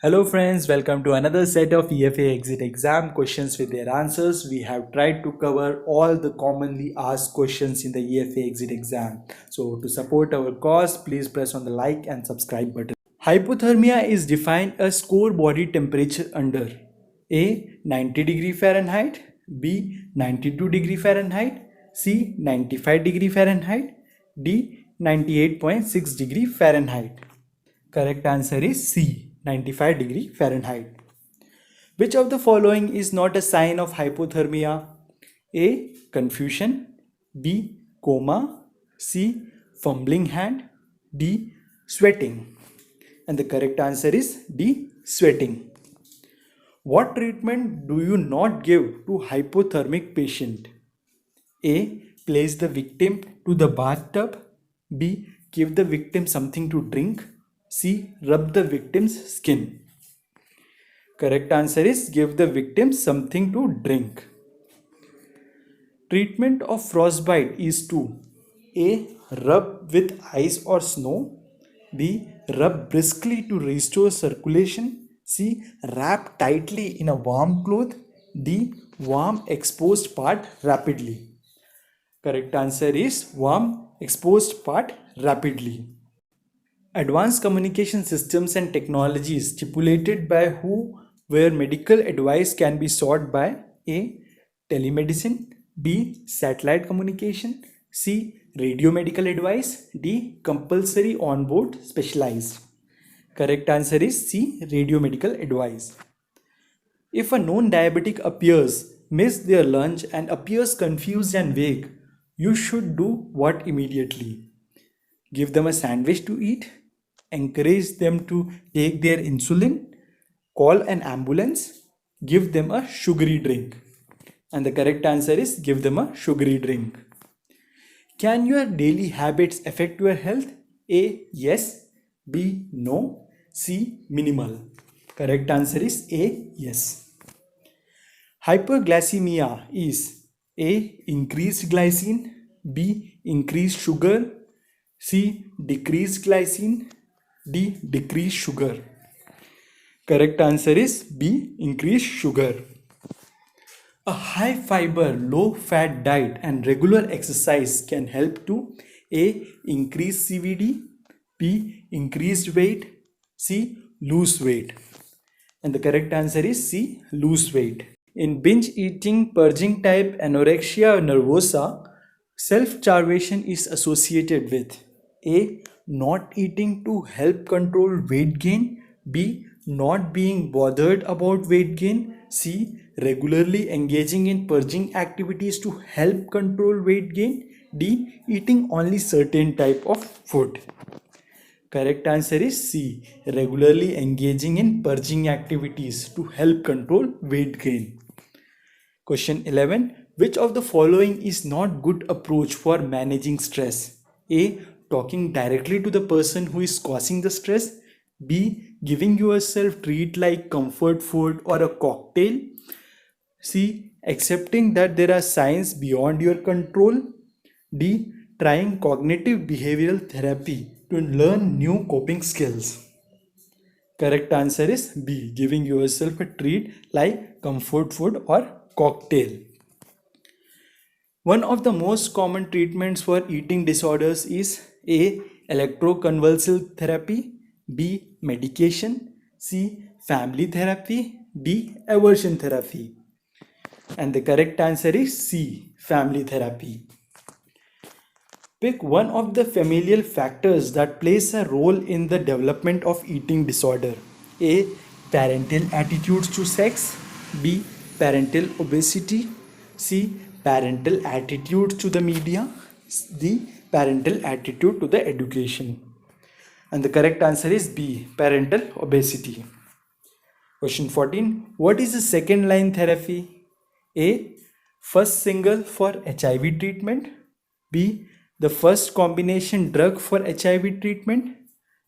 Hello friends, welcome to another set of EFA exit exam questions with their answers. We have tried to cover all the commonly asked questions in the EFA exit exam. So to support our cause, please press on the like and subscribe button. Hypothermia is defined as core body temperature under A. 90 degree Fahrenheit, B. 92 degree Fahrenheit, C. 95 degree Fahrenheit, D. 98.6 degree Fahrenheit. Correct answer is C. 95 degree Fahrenheit. Which of the following is not a sign of hypothermia? A. Confusion, B. Coma, C. Fumbling hand, D. Sweating. And the correct answer is D. Sweating. What treatment do you not give to hypothermic patient? A. Place the victim to the bathtub, B. Give the victim something to drink, C. Rub the victim's skin. Correct answer is give the victim something to drink. Treatment of frostbite is to A. Rub with ice or snow, B. Rub briskly to restore circulation, C. Wrap tightly in a warm cloth, D. Warm exposed part rapidly. Correct answer is warm exposed part rapidly. Advanced communication systems and technologies stipulated by who where medical advice can be sought by A. Telemedicine, B. Satellite communication, C. Radio medical advice, D. Compulsory onboard specialized. Correct answer is C. Radio medical advice. If a known diabetic appears, miss their lunch and appears confused and vague, you should do what immediately? Give them a sandwich to eat, encourage them to take their insulin, call an ambulance, give them a sugary drink. And the correct answer is give them a sugary drink. Can your daily habits affect your health? A. Yes, B. No, C. Minimal. Correct answer is A. Yes. Hyperglycemia is A. Increased glycine, B. Increased sugar, C. Decreased glycine, D. Decreased sugar. Correct answer is B. Increased sugar. A high fiber, low fat diet and regular exercise can help to A. Increase CVD, B. Increased weight, C. Lose weight. And the correct answer is C. Lose weight. In binge eating, purging type anorexia nervosa, self-starvation is associated with A. Not eating to help control weight gain, B. Not being bothered about weight gain, C. Regularly engaging in purging activities to help control weight gain, D. Eating only certain type of food. Correct answer is C. Regularly engaging in purging activities to help control weight gain. Question 11. Which of the following is not good approach for managing stress? A. Talking directly to the person who is causing the stress, B. Giving yourself treat like comfort food or a cocktail, C. Accepting that there are signs beyond your control, D. Trying cognitive behavioral therapy to learn new coping skills. Correct answer is B. Giving yourself a treat like comfort food or cocktail. One of the most common treatments for eating disorders is A. Electroconvulsive therapy, B. Medication, C. Family therapy, D. Aversion therapy. And the correct answer is C. Family therapy. Pick one of the familial factors that plays a role in the development of eating disorder. A. Parental attitudes to sex, B. Parental obesity, C. Parental attitude to the media, D. Parental attitude to the education. And the correct answer is B. Parental obesity. Question 14. What is the second line therapy? A. First single for HIV treatment, B. The first combination drug for HIV treatment,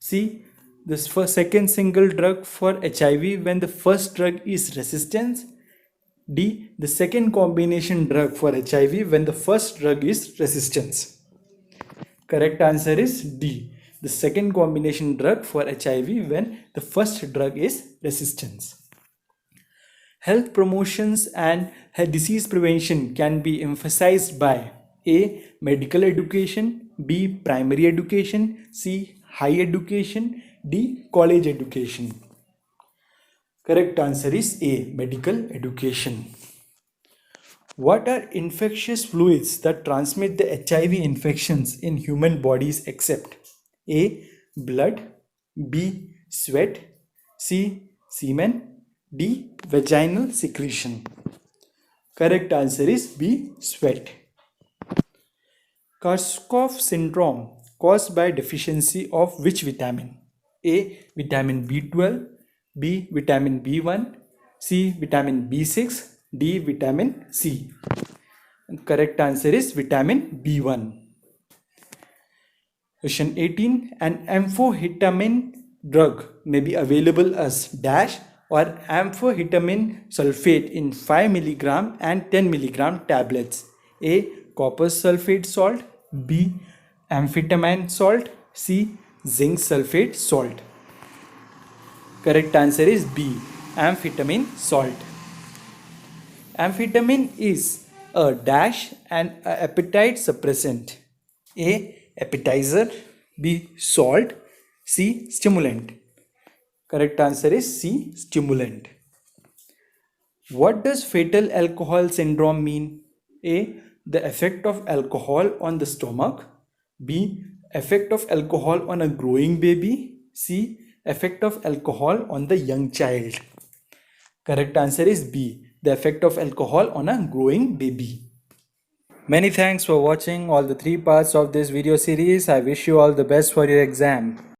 C. The second single drug for HIV when the first drug is resistant, D. The second combination drug for HIV when the first drug is resistance. Correct answer is D. the second combination drug for HIV when the first drug is resistance. Health promotions and disease prevention can be emphasized by A. Medical education, B. Primary education, C. High education, D. College education. Correct answer is A. Medical education. What are infectious fluids that transmit the HIV infections in human bodies except A. Blood, B. Sweat, C. Semen, D. Vaginal secretion. Correct answer is B. Sweat. Korsakoff syndrome caused by deficiency of which vitamin? A. Vitamin B12, B. Vitamin B1, C. Vitamin B6, D. Vitamin C. And correct answer is vitamin B1. Question 18. An amphotericin drug may be available as dash or amphotericin sulfate in 5 mg and 10 mg tablets. A. Copper sulfate salt, B. Amphetamine salt, C. Zinc sulfate salt. Correct answer is B. Amphetamine salt. Amphetamine is a dash and a appetite suppressant. A. Appetizer, B. Salt, C. Stimulant. Correct answer is C. Stimulant. What does fetal alcohol syndrome mean? A. The effect of alcohol on the stomach, B. Effect of alcohol on a growing baby, C. Effect of alcohol on the young child. Correct answer is B. The effect of alcohol on a growing baby. Many thanks for watching all the 3 parts of this video series. I wish you all the best for your exam.